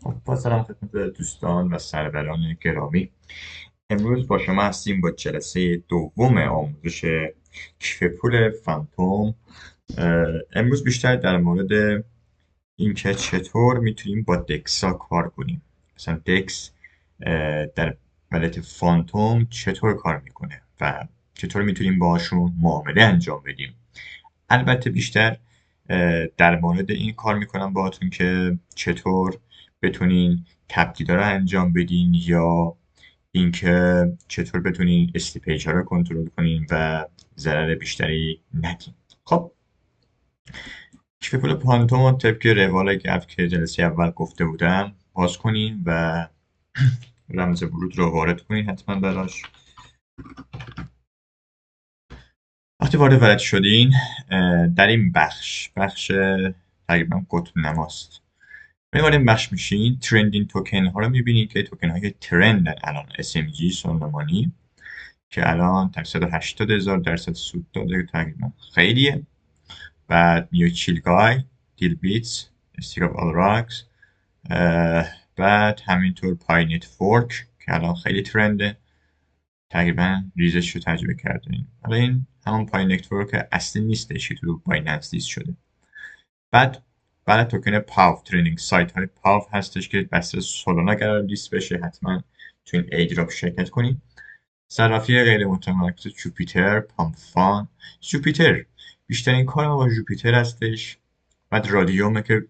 با سلام خدمت دوستان و سروران گرامی. امروز با شما هستیم با جلسه دوم آموزش کیف پول فانتوم. امروز بیشتر در مورد اینکه چطور میتونیم با دکس ها کار کنیم، مثلا دکس در ملت فانتوم چطور کار میکنه و چطور میتونیم باهاشون معامله انجام بدیم. البته بیشتر در مورد این کار میکنم باهاتون که چطور بتونین تبدیل رو انجام بدین یا اینکه چطور بتونین استیپیج ها رو کنترل کنین و ضرر بیشتری ندین. خب کیف پول پانتوم رو طبق روال گفت که جلسه اول گفته بودم باز کنین و رمز ورود رو وارد کنین حتما براش. وقتی وارد شدین در این بخش تقریبا قطب نماست وارد این بخش میشین، ترندین توکن ها رو میبینید که توکن های ترندن الان SMG سلیمانی که الان 180,000% سود داده، تقریبا خیلیه. بعد نیوچیلگای، دیل بیتس، استیک آف آل راکس، بعد همینطور پای نتورک که الان خیلی ترنده، تقریبا ریزش رو تجربه کردیم. حالا این همون پای نتورک اصلی نیستش که تو بایننس لیست شده. بعد توکن پاو، ترینینگ سایت های پاو هستش که بسته سولانا قرار لیست بشه، حتما تو این ایدراپ شرکت کنید. صرافی غیر متمرکز جوپیتر، پامفان. جوپیتر بیشترین کار ما با جوپیتر هستش. بعد رادیومه که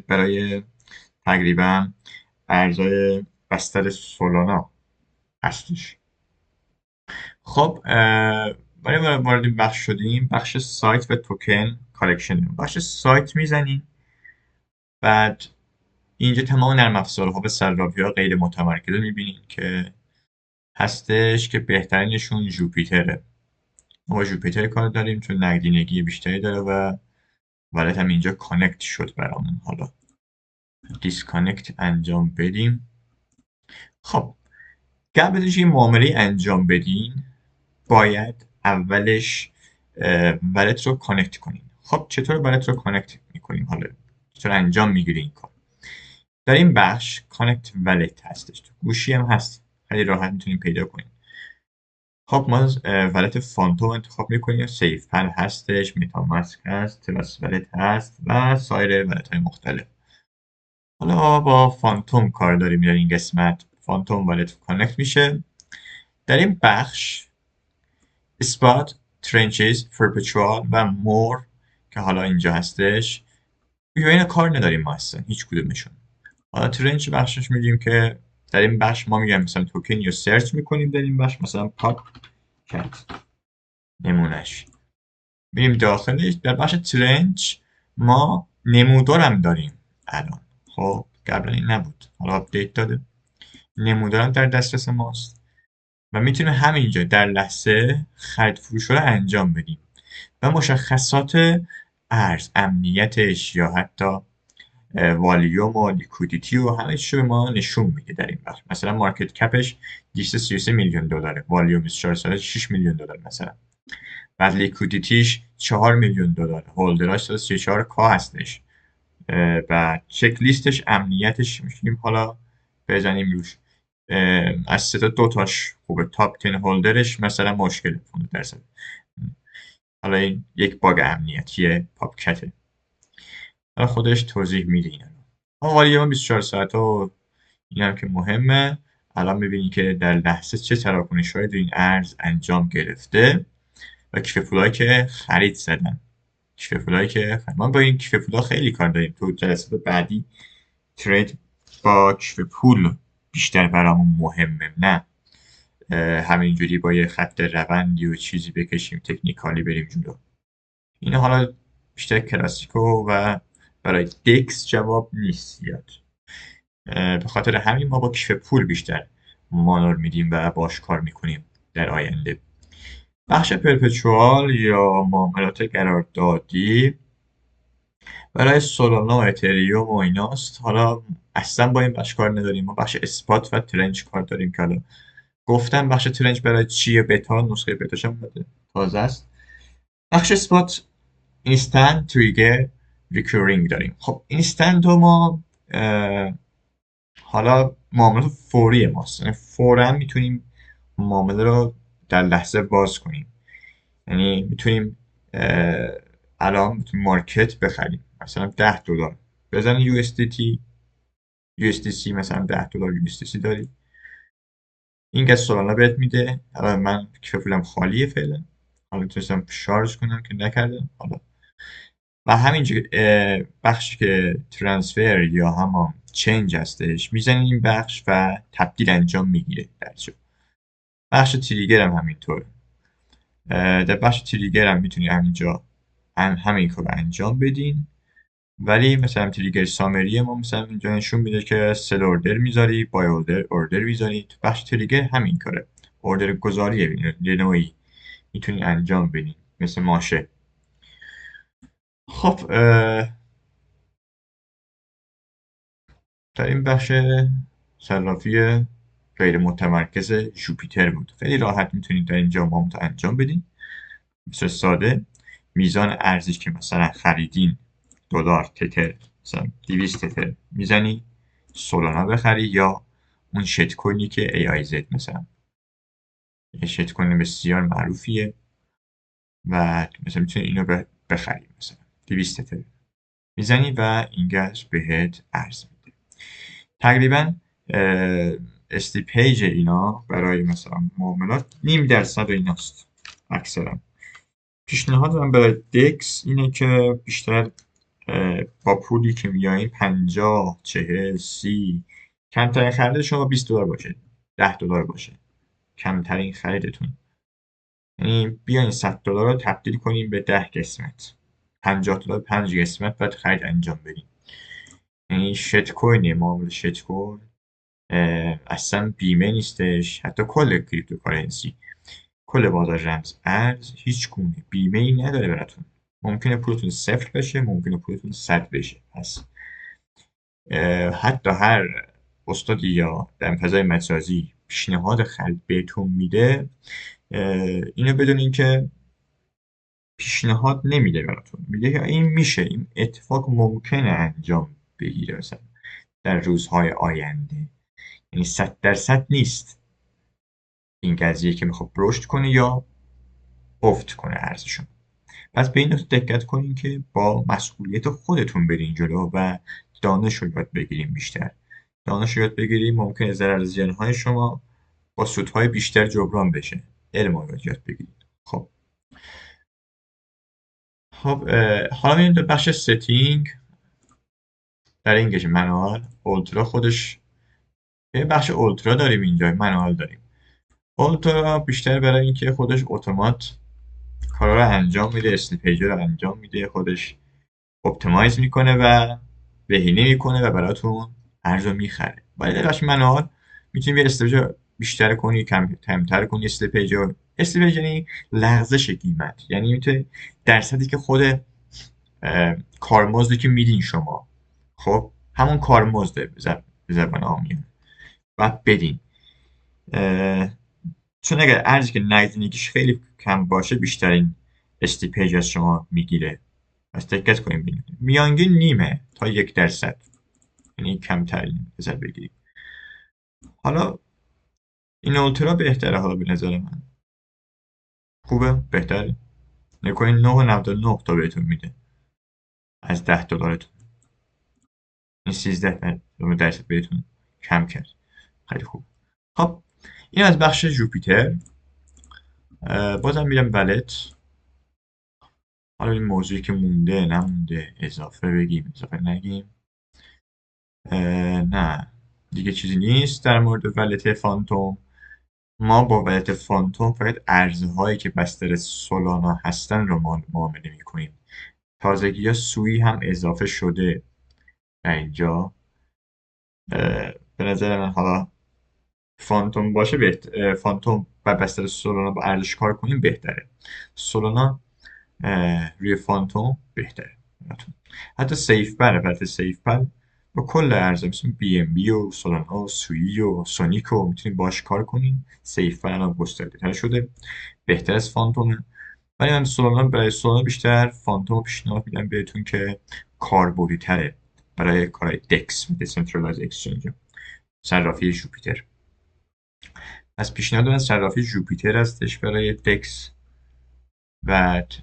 برای تقریبا ارزهای بستر سولانا هستش. خب برای وارد این بخش شدیم، بخش سایت و توکن کالکشن. بخش سایت میزنیم، بعد اینجا تمام نرم افزارها و صرافی‌ها غیر متمرکز میبینید که هستش که بهترینشون جوپیتره. ما با جوپیتر کار داریم چون نقدینگی بیشتری داره و والت هم اینجا کانکت شد برامون. حالا دیسکانکت انجام بدیم. خب قبل از این معامله انجام بدین باید اولش والت رو کانکت کنین. خب چطور والت رو کانکت میکنیم؟ حالا چطور انجام میگیره این کار؟ در این بخش کانکت والت هستش، تو گوشی هم هست، خیلی راحت میتونیم پیدا کنیم. خب ما والت فانتوم انتخاب میکنیم، سیف پل هستش، میتاماسک هست، تراست والت هست و سایر والت های مختلف. حالا با فانتوم کار داریم در این قسمت. فانتوم والت کانکت میشه. در این بخش اسپات، ترنچز، پرپچوال و مور که حالا اینجا هستش، یا این کار نداریم ما اصلا هیچ کدومشون. حالا ترنچ بخشش میگیم که در این بخش ما میگیم مثلا توکن یا سرچ میکنیم در این بخش، مثلا پاپ کت نمونش میریم داخلش. در بخش ترنچ ما نمودارم داریم الان. خب قبلا این نبود، حالا آپدیت داده. نمودارم در دسترس ماست و میتونیم همینجا در لحظه خرید فروش رو انجام بدیم و مشخصات ارز، امنیتش یا حتی والیوم و لیکویدیتی و همه چیز به ما نشون میده در این بخش. مثلا مارکت کپش 233 میلیون دلاره، والیوم 24 ساله 6 میلیون دلار مثلا. بعد لیکویدیتیش 4 میلیون دلار، هولدراش 34 کا هستش. و چک لیستش، امنیتش میشیم حالا بزنیم روش. از سه تا دو تاش خوبه. تاپ 10 هولدرش مثلا مشکل 15%. حالا این یک باگ امنیتیه، پاپکته. حالا خودش توضیح میده اینا. والیوم 24 ساعته و این هم که مهمه. الان میبینید که در لحظه چه تراکنش‌هایی در این ارز انجام گرفته و کیف پولایی که خرید زدن. کیف پولایی که ما با این کیف پولا خیلی کار داریم. تو جلسات بعدی ترید با کیف پول بیشتر برامون مهمه، نه همینجوری با یه خط روندی و چیزی بکشیم تکنیکالی بریم جلو. این حالا بیشتر کلاسیکو و برای دکس جواب نیست زیاد. به خاطر همین ما با کیف پول بیشتر مانور میدیم و باش کار میکنیم در آینده. بخش پرپچوال یا معاملات قراردادی برای سولانا و اتریوم و ایناست. حالا اصلا با این بخش کار نداریم. ما بخش اثبات و ترنچ کار داریم که حالا گفتم بخش ترنچ برای چیه، بتا، نسخه بتاش هم تازه است. بخش اثبات اینستنت، تریگر، ریکورینگ داریم. خب اینستنت رو ما حالا معاملات فوری ماست، یعنی فوراً میتونیم معامله رو در لحظه باز کنیم. یعنی میتونیم الان میتونیم مارکت بخریم، مثلا $10 بزنی USDT مثلا $10 USDC داری، این که سولانا بهت میده. الان من کفیلم خالیه فعلا، حالا میتونستم شارژ کنم که نکردم. حالا و همینجور بخشی که ترانسفر یا همون چنج هستش میزنی این بخش و تبدیل انجام میگیره درجا. بخش تریگر هم همینطور. در بخش تریگر هم میتونی همینجا همین کار رو انجام بدین، ولی مثلا تریگر سامری ما مثلا اینجا نشون میده که سل اوردر میذاری، بای اوردر میذاری. تو بخش تریگر همین کاره، اوردر گذاریه یه نوعی میتونی انجام بدین مثل ماشه. خب در این بخش صرافی غیر متمرکز جوپیتر بود. خیلی راحت میتونید در اینجا معامله انجام بدین، بسیار ساده. میزان ارزی که مثلا خریدین دلار تتر، مثلا 200 تتر میزنی سولانا بخری، یا اون شت کوینی که AIZ مثلا یه شت کوین بسیار معروفیه و مثلا میتونی اینو بخری، مثلا 200 تتر میزنی و اینگه بهت ارز میده. تقریبا استیپیج اینا برای مثلا معاملات 0.5% و ایناست اکثرا. پیشنهادم برای دکس اینه که بیشتر با پولی که میایین 50 40 30، کمترین خرید شما $20 باشه، $10 باشه کمترین خریدتون. یعنی بیاین $100 رو تبدیل کنیم به 10 قسمت، $50 5 قسمت بعد خرید انجام بدیم. یعنی شت کوین، معامله شت کوین اصلا بیمه نیستش. حتی کل کریپتوکارنسی، کل بازار رمز ارز هیچ گونه بیمه ای نداره براتون. ممکنه پولتون 0 بشه، ممکنه پولتون 100 بشه. پس حتی هر استادی یا در فضای مجازی پیشنهاد خرید بهتون میده، اینو بدونین که پیشنهاد نمیده براتون، میگه که این میشه، این اتفاق ممکنه انجام بگیره مثلا در روزهای آینده. یعنی 100% نیست این قضیه که میخواد رشد کنه یا افت کنه ارزشون. پس به این نکته دقت کنین که با مسئولیت خودتون برین جلو و دانش رو یاد بگیریم بیشتر. دانش رو یاد بگیریم ممکنه ضرر زیانهای شما با سودهای بیشتر جبران بشه. علم رو یاد بگیرید. خب حالا میریم به بخش ستینگ. در این منوال اولترا خودش یه بخش اولترا داریم، اینجا منوال داریم. اولترا بیشتر برای اینکه خودش اتومات کارا رو انجام میده، استیپیج رو انجام میده، خودش اپتیمایز میکنه و بهینه میکنه و براتون ارز رو میخره. ولی در بخش منوال میتونی یه استیپیج بیشتر کنی، کمتر کنی استیپیج رو. استیپیج یعنی لغزش قیمت، یعنی میتونی درصدی که خود کارمزدی که میدین شما، خب همون کارمزده به زبان عامیه و بدین. چون اگر ارزی که نقدینگیش خیلی کم باشه بیشترین استیپیج از شما میگیره. پس دقت کنیم ببینید میانگین نیمه تا 1%، یعنی کمترین بذار بگیریم. حالا این اولترا بهتره، حالا به نظر من خوبه، بهتره. نکنین 9.99 تا بهتون میده از $10. این 13% بهتون کم کرد، خیلی خوب. خب این از بخش جوپیتر. بازم میرم ولت. حالا این موضوعی که مونده نمونده، اضافه بگیم اضافه نگیم، نه دیگه چیزی نیست در مورد ولت فانتوم. ما با ولت فانتوم فقط ارزهایی که بستر سولانا هستن رو معامله میکنیم. تازگی ها سویی هم اضافه شده در اینجا. به نظر من حالا فانتوم باشه فانتوم و بستر سولانا با ارزش کار کنیم بهتره. سولانا روی فانتوم بهتره. حتی سیف بره، البته سیف پر با کل ارزش مثل بی ام بی و سولانا و سویی و سونیکو میتونید باش کار کنین. سیف پر الان گسترده تر شده، بهتر از فانتومه. ولی من برای سولانا بیشتر فانتوم پیشنهاد میدم بهتون که کاربردی تره برای کارهای دکس دیسنترالایز اکسچنج. صرافی جوپیتر. از پیشنهاد از صرافی جوپیتر هستش برای دکس. بعد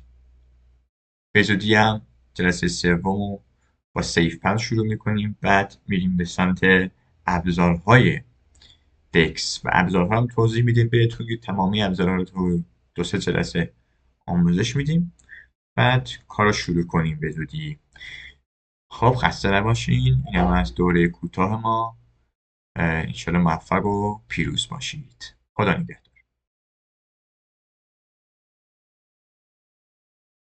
به زودی هم جلسه سوم با سیف پل شروع میکنیم. بعد میریم به سمت ابزارهای دکس و ابزارها هم توضیح میدیم بهتون که تمامی ابزارها رو تو 2-3 جلسه آموزش میدیم. بعد کار رو شروع کنیم به زودی. خب خسته نباشین. این هم از دوره کوتاه ما. انشالله موفق و پیروز باشید. خدا نگهدار.